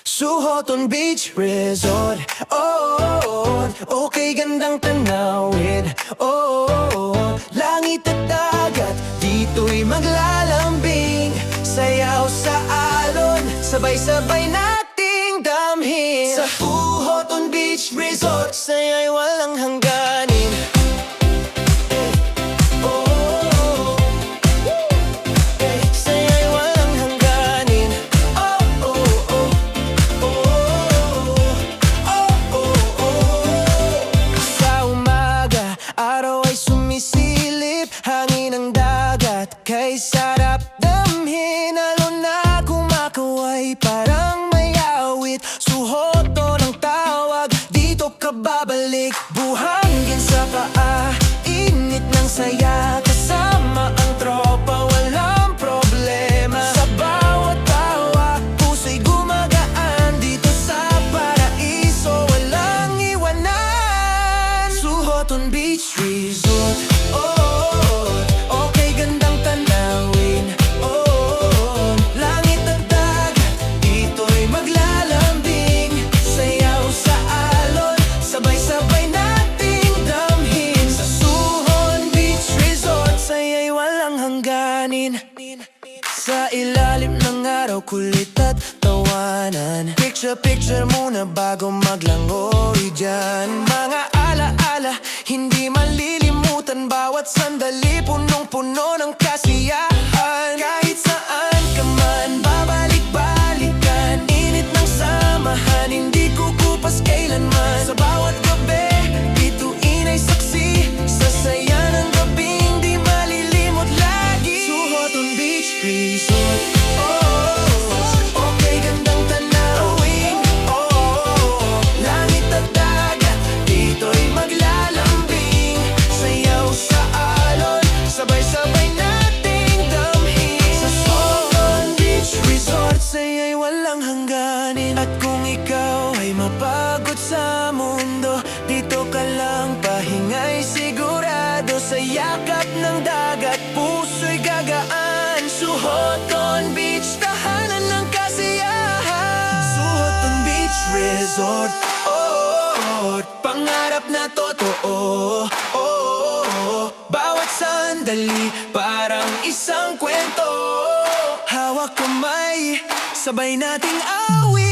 Suhoton Beach Resort. Oh, okay, gandang tanawin. Oh, langit at dagat, dito'y maglalambing. Sayaw sa alon, sabay-sabay nating damhin. Sa Suhoton Beach Resort, saya'y walang hangganin. Hangin ng dagat, kay sarap damhin. Alon na kumakaway, parang may awit. Suhoton ang tawag, dito ka babalik. Buhangin sa paa, init ng saya. Kasama ang tropa, walang problema. Sa bawat tawa, puso'y gumagaan. Dito sa paraiso, walang iwanan. Suhoton Beach Resort. Sa ilalim ng araw, kulit at tawanan. Picture muna bago maglangoy dyan. Mga alaala, hindi malilimutan. Bawat sandali, punong-puno ng kasiyahan. Kahit saan ka man, babalik-balikan. Init ng samahan, hindi kukupas kailanman. Sa bawat gabi, bituin ay saksi. Sa saya ng gabing di malilimot lagi. Suhoton Beach Resort. Okay, gandang tanawin. Langit at dagat, dito'y maglalambing. Sayaw sa alon, sabay-sabay nating damhin. Sa Suhoton Beach Resort, saya'y walang hangganin. At kung ikaw ay mapagod sa mundo, dito ka lang pahinga'y sigurado. Sa yakap ng dagat, puso'y gagaan. Suhoton Beach, tahanan ng kasiyahan. Suhoton Beach Resort. Pangarap na totoo. Bawat sandali, parang isang kwento. Hawak kamay, sabay nating awit.